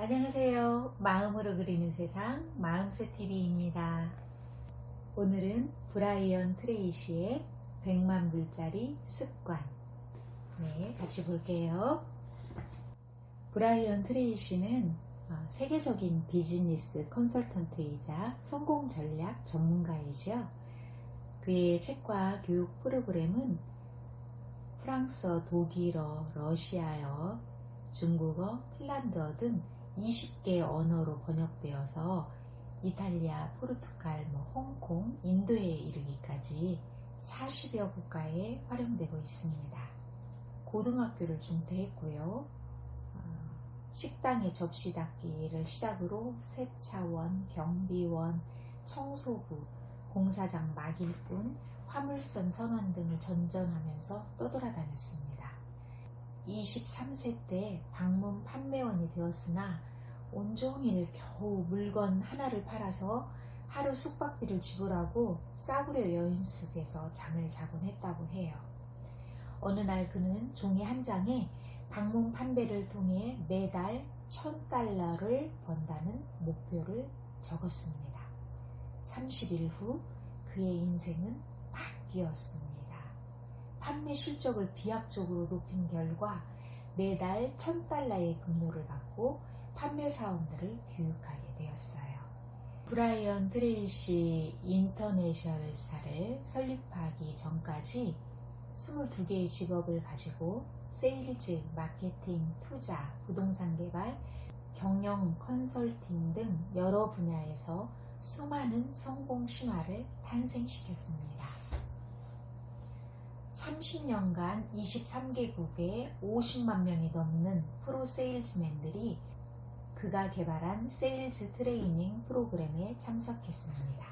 안녕하세요. 마음으로 그리는 세상 마음새TV입니다. 오늘은 브라이언 트레이시의 100만 불짜리 습관. 네, 같이 볼게요. 브라이언 트레이시는 세계적인 비즈니스 컨설턴트이자 성공 전략 전문가이죠. 그의 책과 교육 프로그램은 프랑스어, 독일어, 러시아어, 중국어, 핀란드어 등 20개 언어로 번역되어서 이탈리아, 포르투갈, 홍콩, 인도에 이르기까지 40여 국가에 활용되고 있습니다. 고등학교를 중퇴했고요. 식당의 접시 닦기를 시작으로 세차원, 경비원, 청소부, 공사장 막일꾼, 화물선 선원 등을 전전하면서 떠돌아다녔습니다. 23세 때 방문 판매원이 되었으나 온종일 겨우 물건 하나를 팔아서 하루 숙박비를 지불하고 싸구려 여인숙에서 잠을 자곤 했다고 해요. 어느 날 그는 종이 한 장에 방문 판매를 통해 매달 $1000를 번다는 목표를 적었습니다. 30일 후 그의 인생은 바뀌었습니다. 판매 실적을 비약적으로 높인 결과 매달 $1000의 급료를 받고 판매 사원들을 교육하게 되었어요. 브라이언 트레이시 인터내셔널사를 설립하기 전까지 22개의 직업을 가지고 세일즈, 마케팅, 투자, 부동산 개발, 경영 컨설팅 등 여러 분야에서 수많은 성공 신화를 탄생시켰습니다. 30년간 23개국에 50만 명이 넘는 프로 세일즈맨들이 그가 개발한 세일즈 트레이닝 프로그램에 참석했습니다.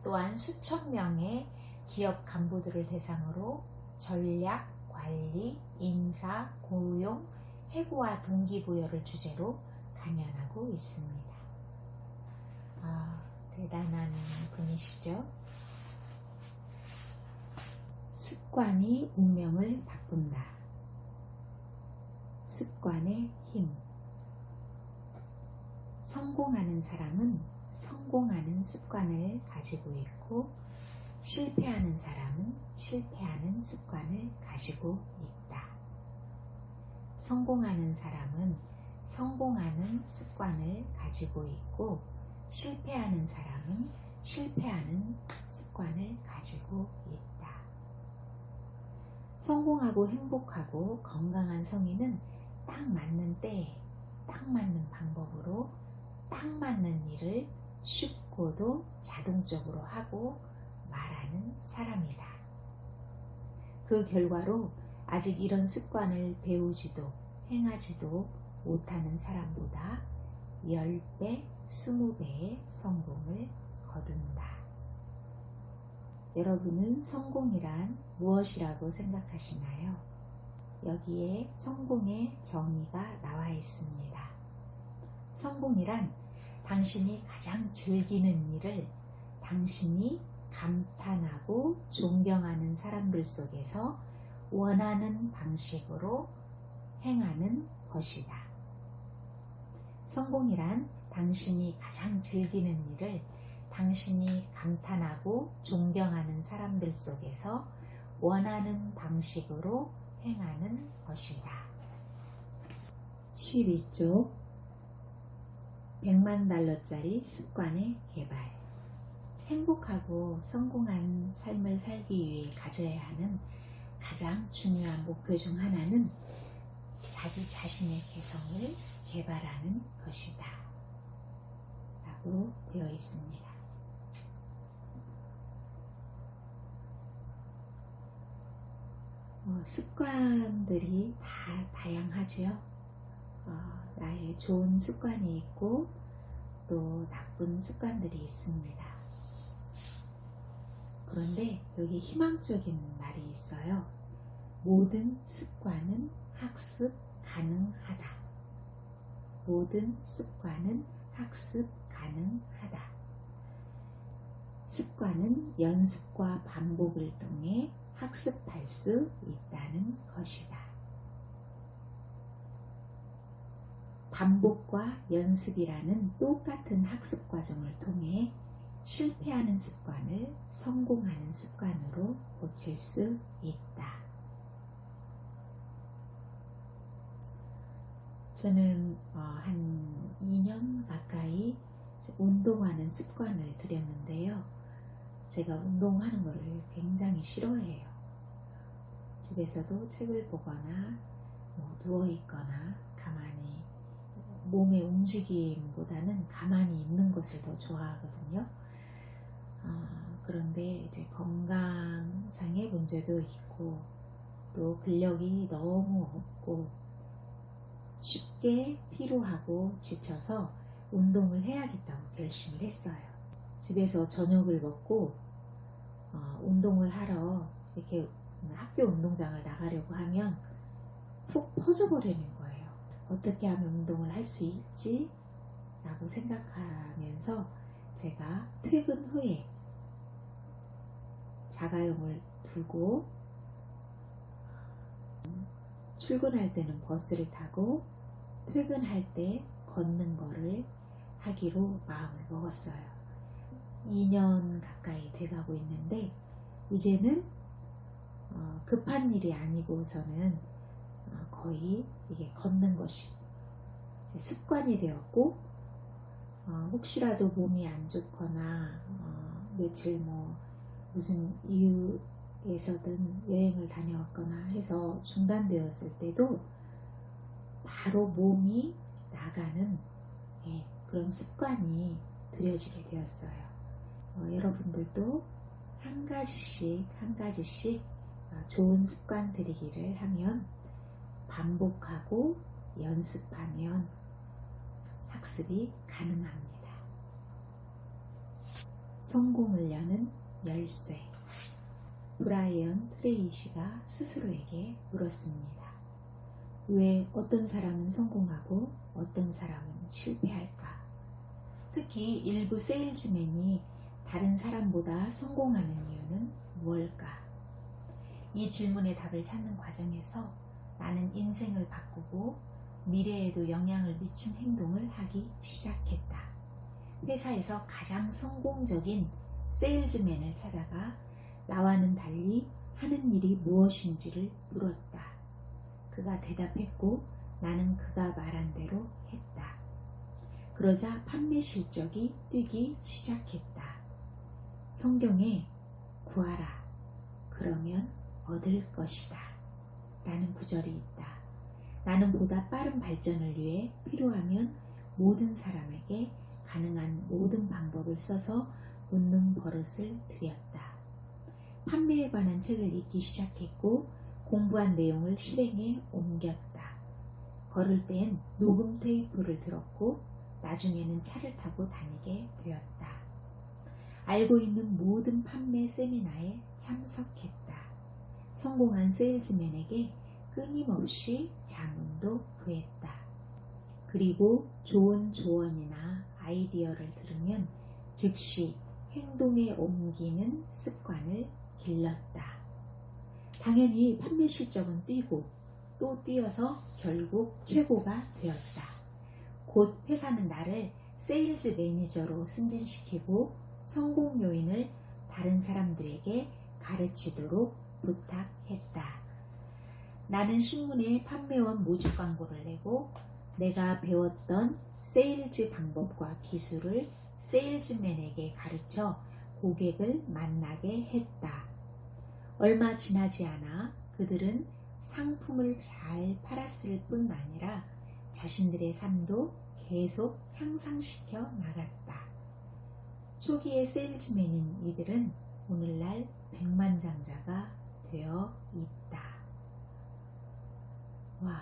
또한 수천 명의 기업 간부들을 대상으로 전략, 관리, 인사, 고용, 해고와 동기부여를 주제로 강연하고 있습니다. 대단한 분이시죠? 습관이 운명을 바꾼다. 습관의 힘. 성공하는 사람은 성공하는 습관을 가지고 있고, 실패하는 사람은 실패하는 습관을 가지고 있다. 성공하는 사람은 성공하는 습관을 가지고 있고, 실패하는 사람은 실패하는 습관을 가지고 있다. 성공하고 행복하고 건강한 성인은 딱 맞는 때에 딱 맞는 방법으로 딱 맞는 일을 쉽고도 자동적으로 하고 말하는 사람이다. 그 결과로 아직 이런 습관을 배우지도 행하지도 못하는 사람보다 10배, 20배의 성공을 거둔다. 여러분은 성공이란 무엇이라고 생각하시나요? 여기에 성공의 정의가 나와 있습니다. 성공이란 당신이 가장 즐기는 일을 당신이 감탄하고 존경하는 사람들 속에서 원하는 방식으로 행하는 것이다. 성공이란 당신이 가장 즐기는 일을 당신이 감탄하고 존경하는 사람들 속에서 원하는 방식으로 행하는 것이다. 12쪽 100만 달러짜리 습관의 개발. 행복하고 성공한 삶을 살기 위해 가져야 하는 가장 중요한 목표 중 하나는 자기 자신의 개성을 개발하는 것이다. 라고 되어 있습니다. 습관들이 다 다양하죠. 나의 좋은 습관이 있고 또 나쁜 습관들이 있습니다. 그런데 여기 희망적인 말이 있어요. 모든 습관은 학습 가능하다. 모든 습관은 학습 가능하다. 습관은 연습과 반복을 통해 학습할 수 있다는 것이다. 반복과 연습이라는 똑같은 학습 과정을 통해 실패하는 습관을 성공하는 습관으로 고칠 수 있다. 저는 한 2년 가까이 운동하는 습관을 들였는데요. 제가 운동하는 것을 굉장히 싫어해요. 집에서도 책을 보거나 누워있거나 가만히 몸의 움직임보다는 가만히 있는 것을 더 좋아하거든요. 그런데 이제 건강상의 문제도 있고 또 근력이 너무 없고 쉽게 피로하고 지쳐서 운동을 해야겠다고 결심을 했어요. 집에서 저녁을 먹고 운동을 하러 이렇게 학교 운동장을 나가려고 하면 푹 퍼져버리는 거예요. 어떻게 하면 운동을 할 수 있지? 라고 생각하면서 제가 퇴근 후에 자가용을 두고 출근할 때는 버스를 타고 퇴근할 때 걷는 거를 하기로 마음을 먹었어요. 2년 가까이 돼가고 있는데 이제는 급한 일이 아니고서는 거의 이게 걷는 것이 습관이 되었고 혹시라도 몸이 안 좋거나 며칠 무슨 이유에서든 여행을 다녀왔거나 해서 중단되었을 때도 바로 몸이 나가는 그런 습관이 들여지게 되었어요. 여러분들도 한 가지씩 좋은 습관 들이기를 하면 반복하고 연습하면 학습이 가능합니다. 성공을 여는 열쇠. 브라이언 트레이시가 스스로에게 물었습니다. 왜 어떤 사람은 성공하고 어떤 사람은 실패할까? 특히 일부 세일즈맨이 다른 사람보다 성공하는 이유는 무엇일까? 이 질문의 답을 찾는 과정에서 나는 인생을 바꾸고 미래에도 영향을 미친 행동을 하기 시작했다. 회사에서 가장 성공적인 세일즈맨을 찾아가 나와는 달리 하는 일이 무엇인지를 물었다. 그가 대답했고 나는 그가 말한 대로 했다. 그러자 판매 실적이 뛰기 시작했다. 성경에 구하라. 그러면 얻을 것이다. 라는 구절이 있다. 나는 보다 빠른 발전을 위해 필요하면 모든 사람에게 가능한 모든 방법을 써서 웃는 버릇을 들였다. 판매에 관한 책을 읽기 시작했고 공부한 내용을 실행에 옮겼다. 걸을 땐 녹음 테이프를 들었고 나중에는 차를 타고 다니게 되었다. 알고 있는 모든 판매 세미나에 참석했다. 성공한 세일즈맨에게 끊임없이 자문도 구했다. 그리고 좋은 조언이나 아이디어를 들으면 즉시 행동에 옮기는 습관을 길렀다. 당연히 판매 실적은 뛰고 또 뛰어서 결국 최고가 되었다. 곧 회사는 나를 세일즈 매니저로 승진시키고 성공 요인을 다른 사람들에게 가르치도록 부탁했다. 나는 신문에 판매원 모집 광고를 내고 내가 배웠던 세일즈 방법과 기술을 세일즈맨에게 가르쳐 고객을 만나게 했다. 얼마 지나지 않아 그들은 상품을 잘 팔았을 뿐 아니라 자신들의 삶도 계속 향상시켜 나갔다. 초기의 세일즈맨인 이들은 오늘날 백만장자가 되어 있다. 와,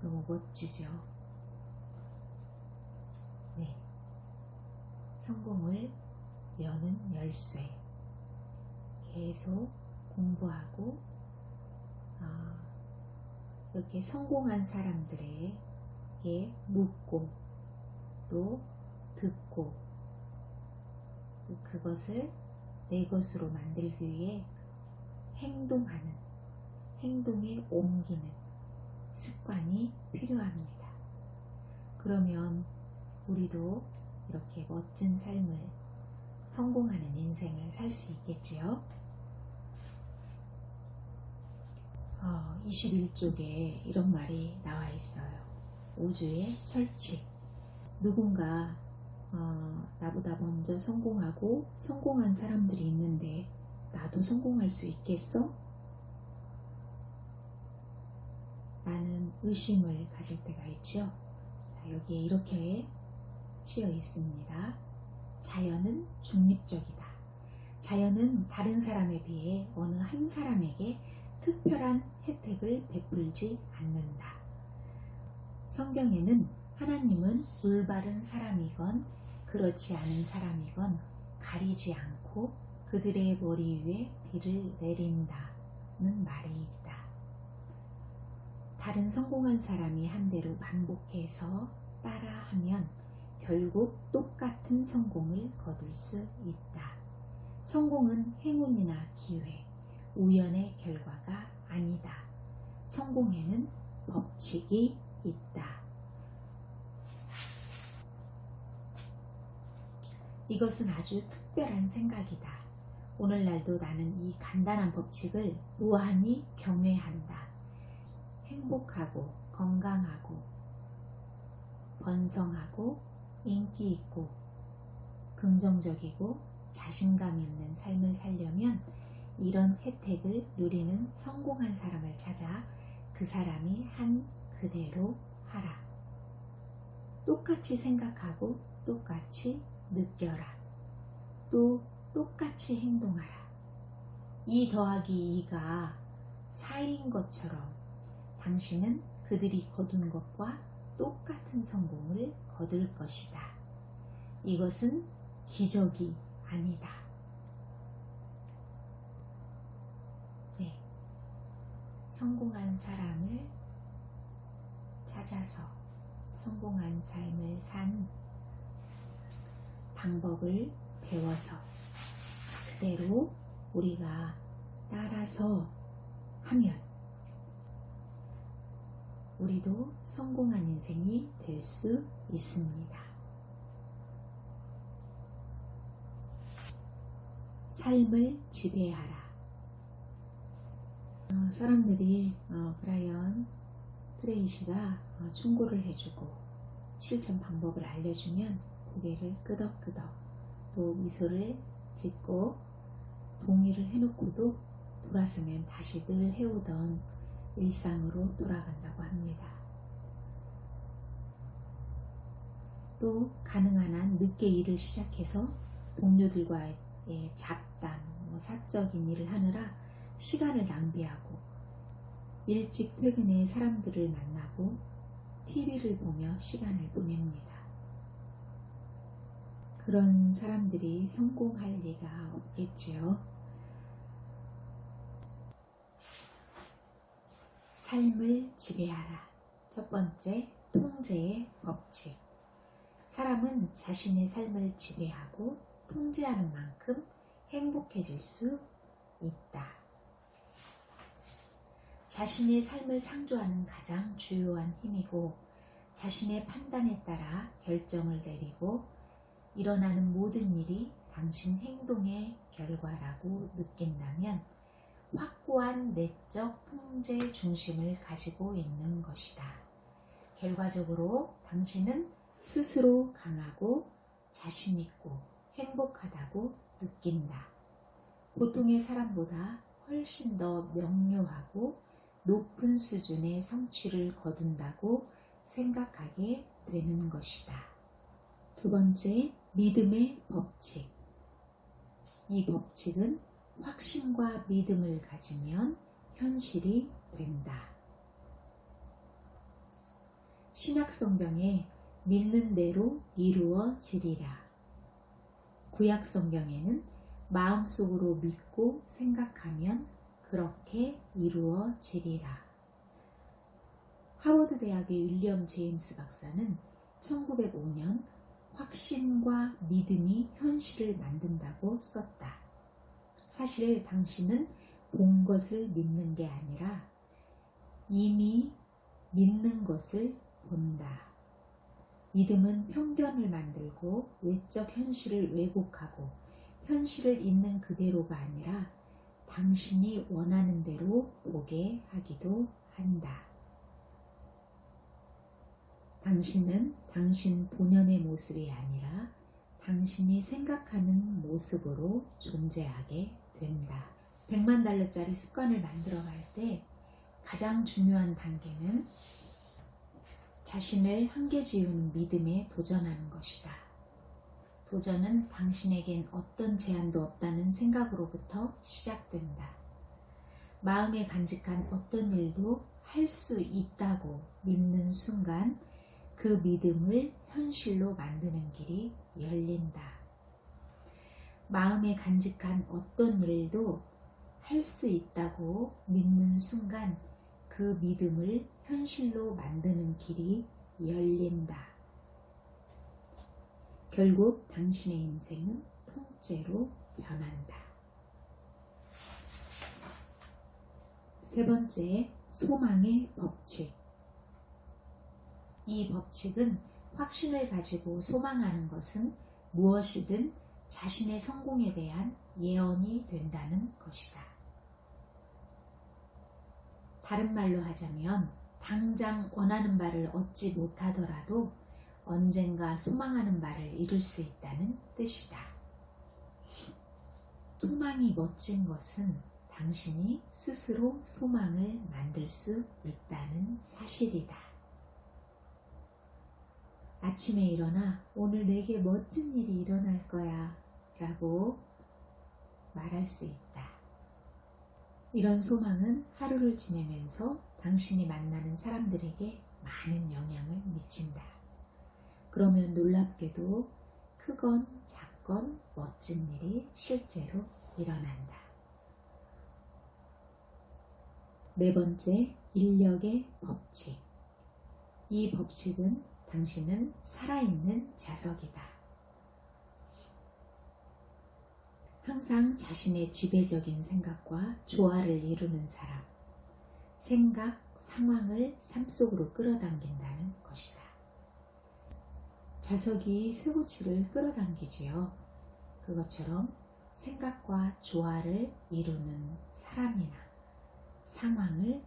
너무 멋지죠? 네. 성공을 여는 열쇠. 계속 공부하고 이렇게 성공한 사람들에게 묻고 또 듣고 또 그것을 내 것으로 만들기 위해 행동에 옮기는 습관이 필요합니다. 그러면 우리도 이렇게 멋진 삶을, 성공하는 인생을 살 수 있겠지요. 21쪽에 이런 말이 나와 있어요. 우주의 철칙. 누군가 나보다 먼저 성공하고 성공한 사람들이 있는데 나도 성공할 수 있겠어? 라는 의심을 가질 때가 있죠. 여기에 이렇게 쓰여 있습니다. 자연은 중립적이다. 자연은 다른 사람에 비해 어느 한 사람에게 특별한 혜택을 베풀지 않는다. 성경에는 하나님은 올바른 사람이건 그렇지 않은 사람이건 가리지 않고 그들의 머리 위에 비를 내린다는 말이 있다. 다른 성공한 사람이 한 대로 반복해서 따라하면 결국 똑같은 성공을 거둘 수 있다. 성공은 행운이나 기회, 우연의 결과가 아니다. 성공에는 법칙이 있다. 이것은 아주 특별한 생각이다. 오늘날도 나는 이 간단한 법칙을 무한히 경외한다. 행복하고 건강하고 번성하고 인기 있고 긍정적이고 자신감 있는 삶을 살려면 이런 혜택을 누리는 성공한 사람을 찾아 그 사람이 한 그대로 하라. 똑같이 생각하고 똑같이 느껴라. 또 똑같이 행동하라. 2 더하기 2가 4인 것처럼 당신은 그들이 거둔 것과 똑같은 성공을 거둘 것이다. 이것은 기적이 아니다. 네, 성공한 사람을 찾아서 성공한 삶을 산 방법을 배워서 그대로 우리가 따라서 하면 우리도 성공한 인생이 될 수 있습니다. 삶을 지배하라. 사람들이 브라이언 트레이시가 충고를 해주고 실천 방법을 알려주면 고개를 끄덕끄덕 또 미소를 짓고 동의를 해놓고도 돌아서면 다시 늘 해오던 일상으로 돌아간다고 합니다. 또 가능한 한 늦게 일을 시작해서 동료들과의 잡담, 사적인 일을 하느라 시간을 낭비하고 일찍 퇴근해 사람들을 만나고 TV를 보며 시간을 보냅니다. 그런 사람들이 성공할 리가 없겠지요. 삶을 지배하라. 첫 번째, 통제의 법칙. 사람은 자신의 삶을 지배하고 통제하는 만큼 행복해질 수 있다. 자신의 삶을 창조하는 가장 주요한 힘이고 자신의 판단에 따라 결정을 내리고 일어나는 모든 일이 당신 행동의 결과라고 느낀다면 확고한 내적 통제 중심을 가지고 있는 것이다. 결과적으로 당신은 스스로 강하고 자신있고 행복하다고 느낀다. 보통의 사람보다 훨씬 더 명료하고 높은 수준의 성취를 거둔다고 생각하게 되는 것이다. 두 번째, 믿음의 법칙. 이 법칙은 확신과 믿음을 가지면 현실이 된다. 신약 성경에 믿는 대로 이루어지리라. 구약 성경에는 마음속으로 믿고 생각하면 그렇게 이루어지리라. 하워드 대학의 윌리엄 제임스 박사는 1905년 확신과 믿음이 현실을 만든다고 썼다. 사실 당신은 본 것을 믿는 게 아니라 이미 믿는 것을 본다. 믿음은 편견을 만들고 외적 현실을 왜곡하고 현실을 있는 그대로가 아니라 당신이 원하는 대로 보게 하기도 한다. 당신은 당신 본연의 모습이 아니라 당신이 생각하는 모습으로 존재하게 된다. 100만 달러짜리 습관을 만들어갈 때 가장 중요한 단계는 자신을 한계 지우는 믿음에 도전하는 것이다. 도전은 당신에겐 어떤 제한도 없다는 생각으로부터 시작된다. 마음에 간직한 어떤 일도 할 수 있다고 믿는 순간 그 믿음을 현실로 만드는 길이 열린다. 마음에 간직한 어떤 일도 할 수 있다고 믿는 순간 그 믿음을 현실로 만드는 길이 열린다. 결국 당신의 인생은 통째로 변한다. 세 번째, 소망의 법칙. 이 법칙은 확신을 가지고 소망하는 것은 무엇이든 자신의 성공에 대한 예언이 된다는 것이다. 다른 말로 하자면 당장 원하는 바를 얻지 못하더라도 언젠가 소망하는 바를 이룰 수 있다는 뜻이다. 소망이 멋진 것은 당신이 스스로 소망을 만들 수 있다는 사실이다. 아침에 일어나 오늘 내게 멋진 일이 일어날 거야 라고 말할 수 있다. 이런 소망은 하루를 지내면서 당신이 만나는 사람들에게 많은 영향을 미친다. 그러면 놀랍게도 크건 작건 멋진 일이 실제로 일어난다. 네 번째, 인력의 법칙. 이 법칙은 당신은 살아있는 자석이다. 항상 자신의 지배적인 생각과 조화를 이루는 사람, 생각, 상황을 삶 속으로 끌어당긴다는 것이다. 자석이 쇠고치를 끌어당기지요. 그것처럼 생각과 조화를 이루는 사람이나 상황을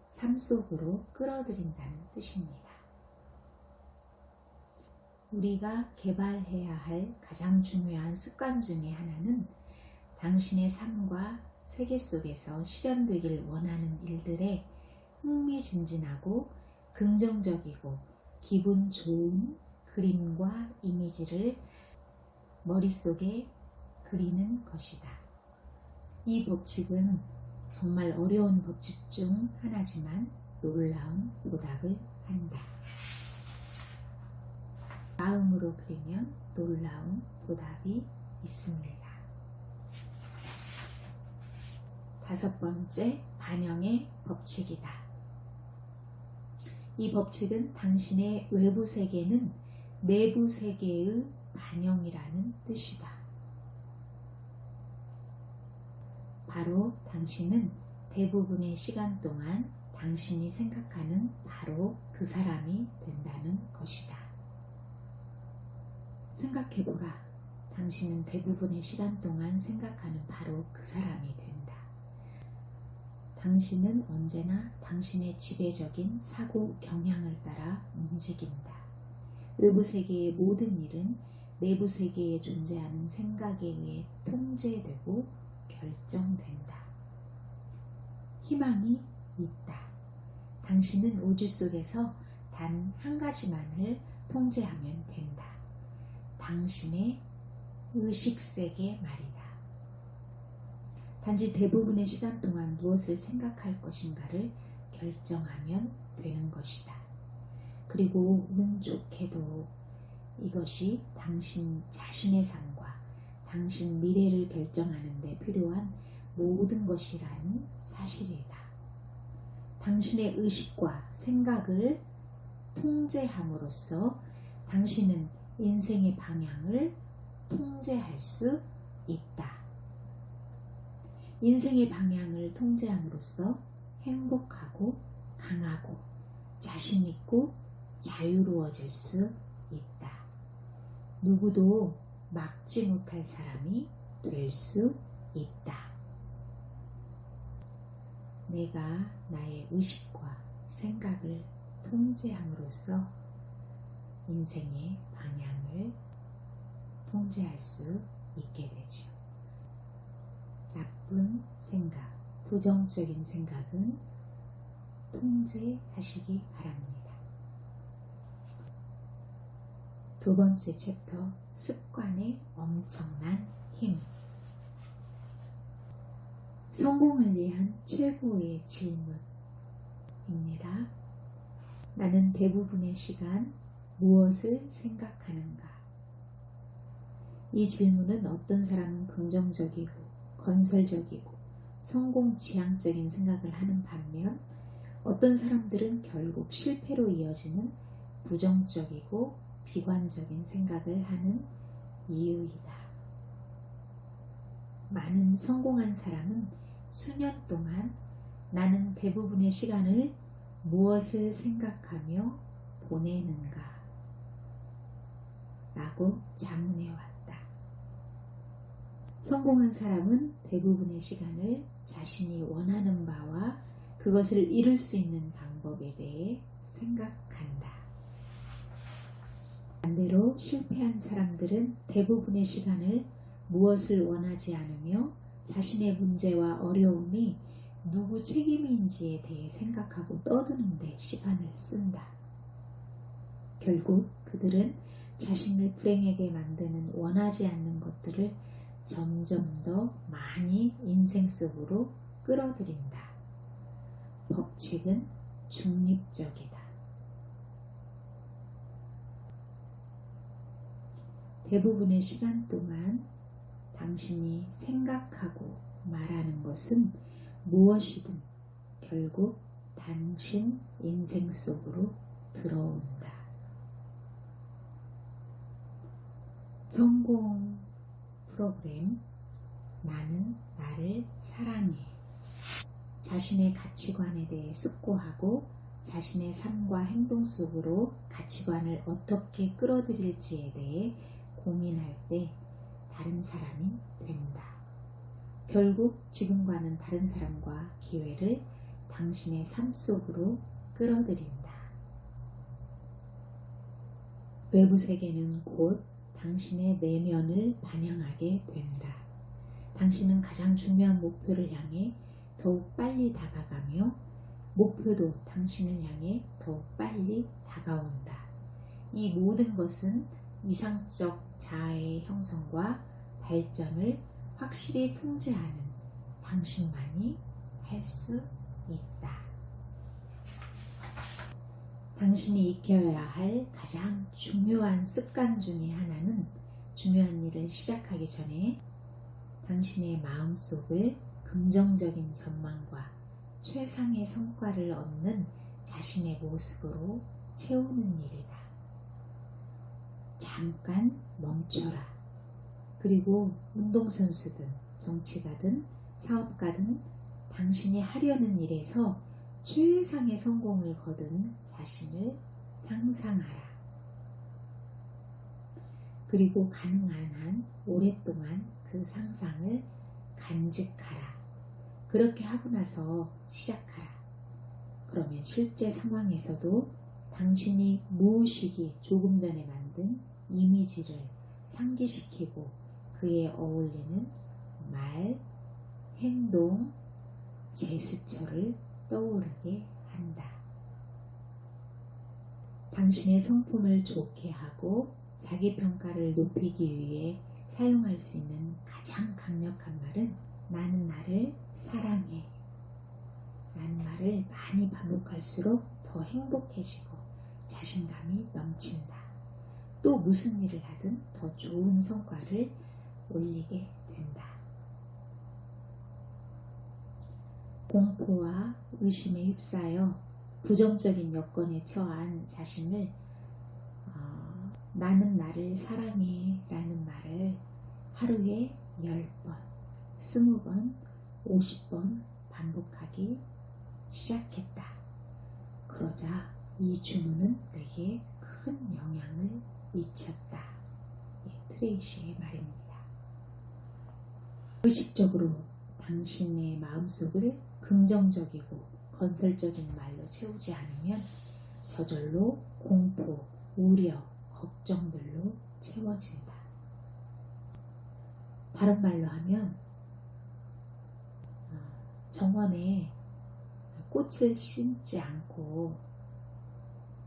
삶 속으로 끌어들인다는 뜻입니다. 우리가 개발해야 할 가장 중요한 습관 중에 하나는 당신의 삶과 세계 속에서 실현되길 원하는 일들에 흥미진진하고 긍정적이고 기분 좋은 그림과 이미지를 머릿속에 그리는 것이다. 이 법칙은 정말 어려운 법칙 중 하나지만 놀라운 보답을 한다. 마음으로 그리면 놀라운 보답이 있습니다. 다섯 번째, 반영의 법칙이다. 이 법칙은 당신의 외부 세계는 내부 세계의 반영이라는 뜻이다. 바로 당신은 대부분의 시간 동안 당신이 생각하는 바로 그 사람이 된다는 것이다. 생각해보라. 당신은 대부분의 시간 동안 생각하는 바로 그 사람이 된다. 당신은 언제나 당신의 지배적인 사고 경향을 따라 움직인다. 외부 세계의 모든 일은 내부 세계에 존재하는 생각에 의해 통제되고 결정된다. 희망이 있다. 당신은 우주 속에서 단 한 가지만을 통제하면 된다. 당신의 의식세계 말이다. 단지 대부분의 시간 동안 무엇을 생각할 것인가를 결정하면 되는 것이다. 그리고 운 좋게도 이것이 당신 자신의 삶과 당신 미래를 결정하는 데 필요한 모든 것이라는 사실이다. 당신의 의식과 생각을 통제함으로써 당신은 인생의 방향을 통제할 수 있다. 인생의 방향을 통제함으로써 행복하고 강하고 자신있고 자유로워질 수 있다. 누구도 막지 못할 사람이 될 수 있다. 내가 나의 의식과 생각을 통제함으로써 인생의 방향을 통제할 수 있게 되죠. 나쁜 생각, 부정적인 생각은 통제하시기 바랍니다. 두 번째 챕터, 습관의 엄청난 힘. 성공을 위한 최고의 질문입니다. 나는 대부분의 시간 무엇을 생각하는가? 이 질문은 어떤 사람은 긍정적이고 건설적이고 성공 지향적인 생각을 하는 반면 어떤 사람들은 결국 실패로 이어지는 부정적이고 비관적인 생각을 하는 이유이다. 많은 성공한 사람은 수년 동안 나는 대부분의 시간을 무엇을 생각하며 보내는가? 라고 자문해왔다. 성공한 사람은 대부분의 시간을 자신이 원하는 바와 그것을 이룰 수 있는 방법에 대해 생각한다. 반대로 실패한 사람들은 대부분의 시간을 무엇을 원하지 않으며 자신의 문제와 어려움이 누구 책임인지에 대해 생각하고 떠드는 데 시간을 쓴다. 결국 그들은 자신을 불행하게 만드는 원하지 않는 것들을 점점 더 많이 인생 속으로 끌어들인다. 법칙은 중립적이다. 대부분의 시간 동안 당신이 생각하고 말하는 것은 무엇이든 결국 당신 인생 속으로 들어온다. 성공 프로그램 나는 나를 사랑해. 자신의 가치관에 대해 숙고하고 자신의 삶과 행동 속으로 가치관을 어떻게 끌어들일지에 대해 고민할 때 다른 사람이 된다. 결국 지금과는 다른 사람과 기회를 당신의 삶 속으로 끌어들인다. 외부 세계는 곧 당신의 내면을 반영하게 된다. 당신은 가장 중요한 목표를 향해 더욱 빨리 다가가며 목표도 당신을 향해 더욱 빨리 다가온다. 이 모든 것은 이상적 자아의 형성과 발전을 확실히 통제하는 당신만이 할 수 있다. 당신이 익혀야 할 가장 중요한 습관 중에 하나는 중요한 일을 시작하기 전에 당신의 마음속을 긍정적인 전망과 최상의 성과를 얻는 자신의 모습으로 채우는 일이다. 잠깐 멈춰라. 그리고 운동선수든 정치가든 사업가든 당신이 하려는 일에서 최상의 성공을 거둔 자신을 상상하라. 그리고 가능한 한 오랫동안 그 상상을 간직하라. 그렇게 하고 나서 시작하라. 그러면 실제 상황에서도 당신이 무의식이 조금 전에 만든 이미지를 상기시키고 그에 어울리는 말, 행동, 제스처를 떠오르게 한다. 당신의 성품을 좋게 하고 자기 평가를 높이기 위해 사용할 수 있는 가장 강력한 말은 나는 나를 사랑해. 라는 말을 많이 반복할수록 더 행복해지고 자신감이 넘친다. 또 무슨 일을 하든 더 좋은 성과를 올리게 된다. 공포와 의심에 휩싸여 부정적인 여건에 처한 자신을 나는 나를 사랑해 라는 말을 하루에 10번, 20번, 50번 반복하기 시작했다. 그러자 이 주문은 내게 큰 영향을 미쳤다. 트레이시의 말입니다. 의식적으로 당신의 마음속을 긍정적이고 건설적인 말로 채우지 않으면 저절로 공포, 우려, 걱정들로 채워진다. 다른 말로 하면 정원에 꽃을 심지 않고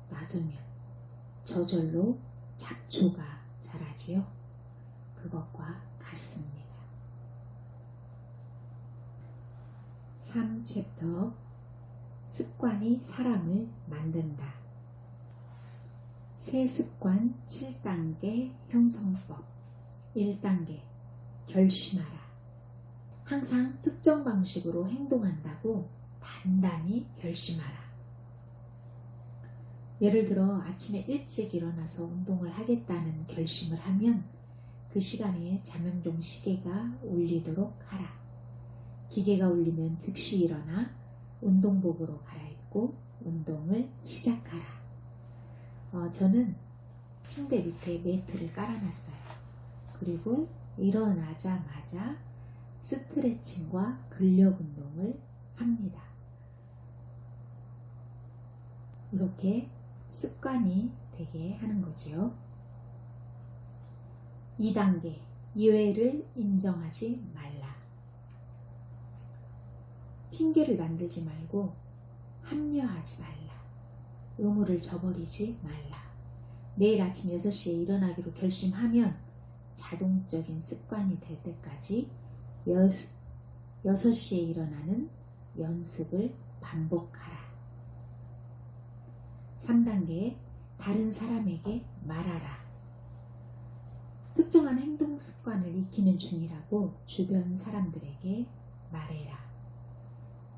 놔두면 저절로 잡초가 자라지요. 그것과 같습니다. 3챕터 습관이 사람을 만든다. 새 습관 7단계 형성법. 1단계 결심하라. 항상 특정 방식으로 행동한다고 단단히 결심하라. 예를 들어 아침에 일찍 일어나서 운동을 하겠다는 결심을 하면 그 시간에 자명종 시계가 울리도록 하라. 기계가 울리면 즉시 일어나 운동복으로 갈아입고 운동을 시작하라. 저는 침대 밑에 매트를 깔아놨어요. 그리고 일어나자마자 스트레칭과 근력 운동을 합니다. 이렇게 습관이 되게 하는 거지요. 2단계 이외를 인정하지 말라. 핑계를 만들지 말고 합리화하지 말라. 의무를 저버리지 말라. 매일 아침 6시에 일어나기로 결심하면 자동적인 습관이 될 때까지 6시에 일어나는 연습을 반복하라. 3단계 다른 사람에게 말하라. 특정한 행동 습관을 익히는 중이라고 주변 사람들에게 말해라.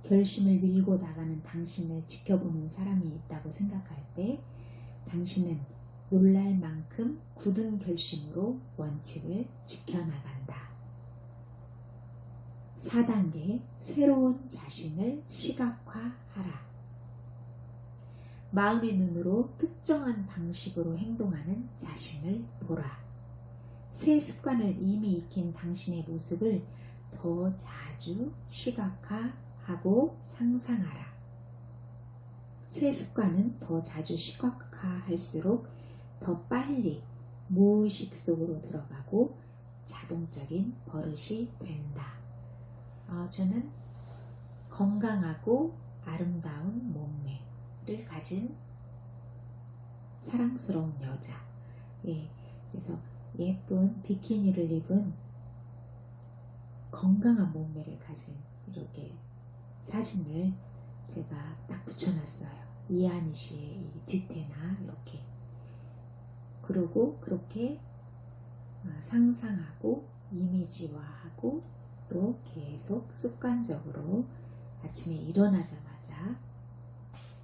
결심을 밀고 나가는 당신을 지켜보는 사람이 있다고 생각할 때 당신은 놀랄 만큼 굳은 결심으로 원칙을 지켜나간다. 4단계 새로운 자신을 시각화하라. 마음의 눈으로 특정한 방식으로 행동하는 자신을 보라. 새 습관을 이미 익힌 당신의 모습을 더 자주 시각화하고 상상하라. 새 습관은 더 자주 시각화할수록 더 빨리 무의식 속으로 들어가고 자동적인 버릇이 된다. 저는 건강하고 아름다운 몸매를 가진 사랑스러운 여자. 그래서 예쁜 비키니를 입은 건강한 몸매를 가진 이렇게 사진을 제가 딱 붙여놨어요. 이한희 씨의 이 뒤태나 이렇게. 그리고 그렇게 상상하고 이미지화하고 또 계속 습관적으로 아침에 일어나자마자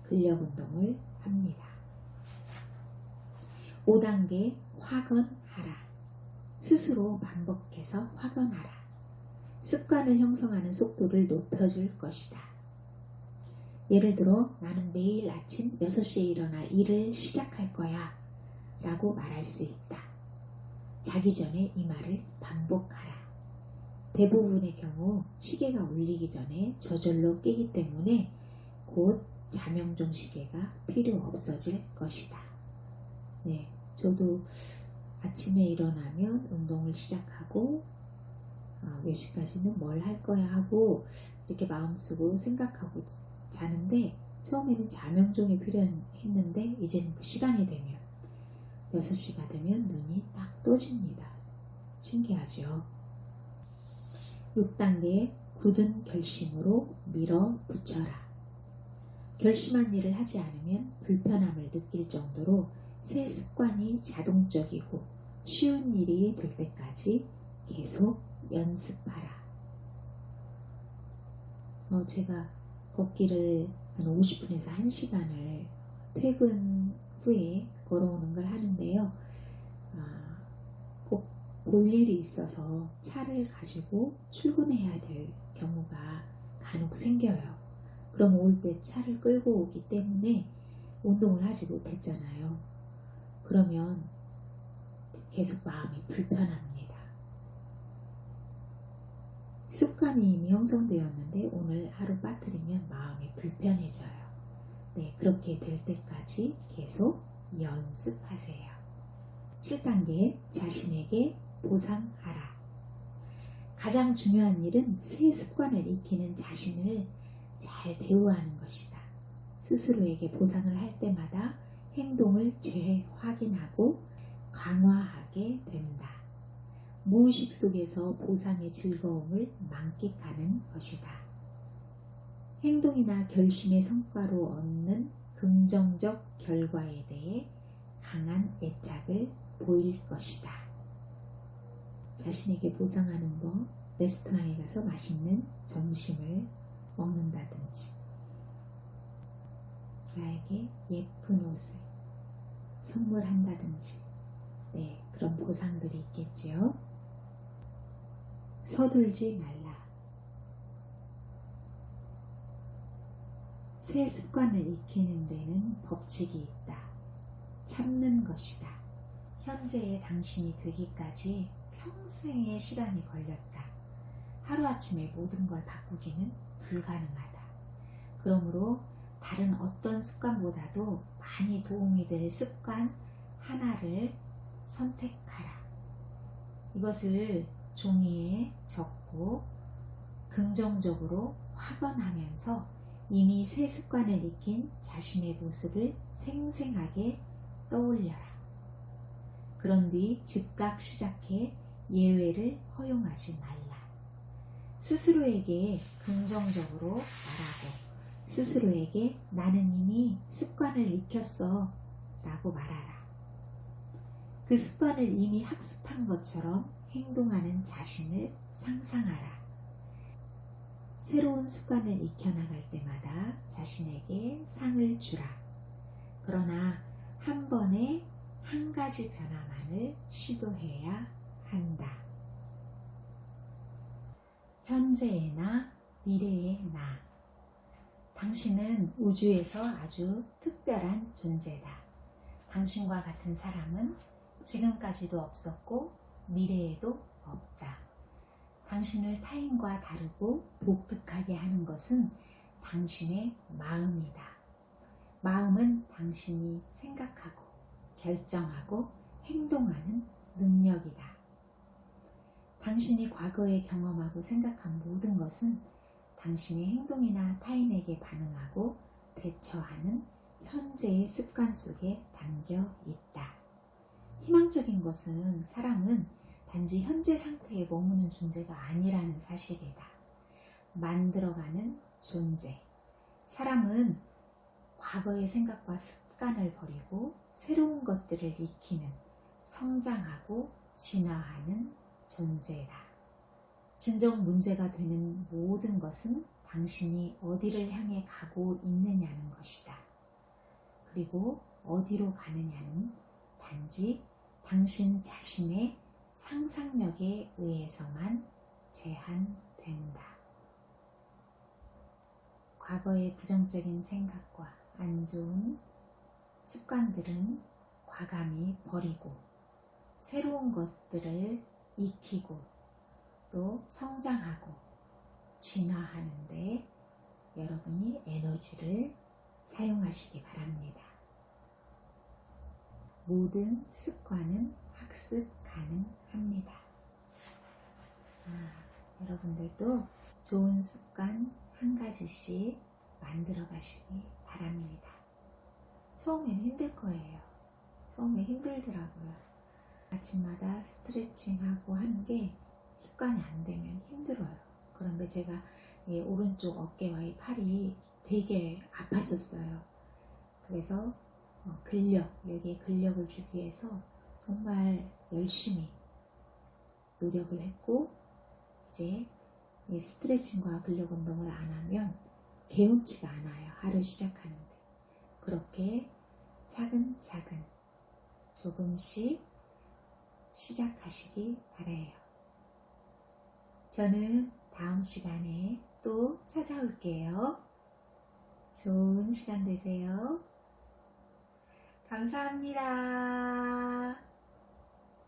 근력 운동을 합니다. 5단계 확언하라. 스스로 반복해서 확언하라. 습관을 형성하는 속도를 높여줄 것이다. 예를 들어 나는 매일 아침 6시에 일어나 일을 시작할 거야 라고 말할 수 있다. 자기 전에 이 말을 반복하라. 대부분의 경우 시계가 울리기 전에 저절로 깨기 때문에 곧 자명종 시계가 필요 없어질 것이다. 저도 아침에 일어나면 운동을 시작하고 몇 시까지는 뭘 할 거야 하고 이렇게 마음속으로 생각하고 자는데 처음에는 자명종이 필요했는데 이제는 그 시간이 되면 6시가 되면 눈이 딱 떠집니다. 신기하죠? 6단계 굳은 결심으로 밀어붙여라. 결심한 일을 하지 않으면 불편함을 느낄 정도로 새 습관이 자동적이고 쉬운 일이 될 때까지 계속 연습하라. 제가 걷기를 한 50분에서 1시간을 퇴근 후에 걸어오는 걸 하는데요. 꼭 볼 일이 있어서 차를 가지고 출근해야 될 경우가 간혹 생겨요. 그럼 올 때 차를 끌고 오기 때문에 운동을 하지 못했잖아요. 그러면 계속 마음이 불편합니다. 습관이 이미 형성되었는데 오늘 하루 빠뜨리면 마음이 불편해져요. 네, 그렇게 될 때까지 계속 연습하세요. 7단계 자신에게 보상하라. 가장 중요한 일은 새 습관을 익히는 자신을 잘 대우하는 것이다. 스스로에게 보상을 할 때마다 행동을 재확인하고 강화하게 된다. 무의식 속에서 보상의 즐거움을 만끽하는 것이다. 행동이나 결심의 성과로 얻는 긍정적 결과에 대해 강한 애착을 보일 것이다. 자신에게 보상하는 법, 레스토랑에 가서 맛있는 점심을 먹는다든지, 나에게 예쁜 옷을 선물한다든지, 네, 그런 보상들이 있겠지요. 서둘지 말라. 새 습관을 익히는 데는 법칙이 있다. 참는 것이다. 현재의 당신이 되기까지 평생의 시간이 걸렸다. 하루아침에 모든 걸 바꾸기는 불가능하다. 그러므로 다른 어떤 습관보다도 많이 도움이 될 습관 하나를 선택하라. 이것을 종이에 적고 긍정적으로 확언하면서 이미 새 습관을 익힌 자신의 모습을 생생하게 떠올려라. 그런 뒤 즉각 시작해 예외를 허용하지 말라. 스스로에게 긍정적으로 말하고 스스로에게 나는 이미 습관을 익혔어 라고 말하라. 그 습관을 이미 학습한 것처럼 행동하는 자신을 상상하라. 새로운 습관을 익혀나갈 때마다 자신에게 상을 주라. 그러나 한 번에 한 가지 변화만을 시도해야 한다. 현재의 나, 미래의 나. 당신은 우주에서 아주 특별한 존재다. 당신과 같은 사람은 지금까지도 없었고 미래에도 없다. 당신을 타인과 다르고 독특하게 하는 것은 당신의 마음이다. 마음은 당신이 생각하고 결정하고 행동하는 능력이다. 당신이 과거에 경험하고 생각한 모든 것은 당신의 행동이나 타인에게 반응하고 대처하는 현재의 습관 속에 담겨 있다. 희망적인 것은 사람은 단지 현재 상태에 머무는 존재가 아니라는 사실이다. 만들어가는 존재. 사람은 과거의 생각과 습관을 버리고 새로운 것들을 익히는, 성장하고 진화하는 존재다. 진정 문제가 되는 모든 것은 당신이 어디를 향해 가고 있느냐는 것이다. 그리고 어디로 가느냐는 단지 당신 자신의 상상력에 의해서만 제한된다. 과거의 부정적인 생각과 안 좋은 습관들은 과감히 버리고 새로운 것들을 익히고 또 성장하고 진화하는데 여러분이 에너지를 사용하시기 바랍니다. 모든 습관은 학습 가능합니다. 여러분들도 좋은 습관 한 가지씩 만들어 가시기 바랍니다. 처음에는 힘들 거예요. 처음에 힘들더라고요. 아침마다 스트레칭하고 하는 게 습관이 안 되면 힘들어요. 그런데 제가 이 오른쪽 어깨와 이 팔이 되게 아팠었어요. 그래서 여기에 근력을 주기 위해서 정말 열심히 노력을 했고, 이제 이 스트레칭과 근력 운동을 안 하면 개운치가 않아요. 하루 시작하는데. 그렇게 차근차근 조금씩 시작하시기 바라요. 저는 다음 시간에 또 찾아올게요. 좋은 시간 되세요. 감사합니다.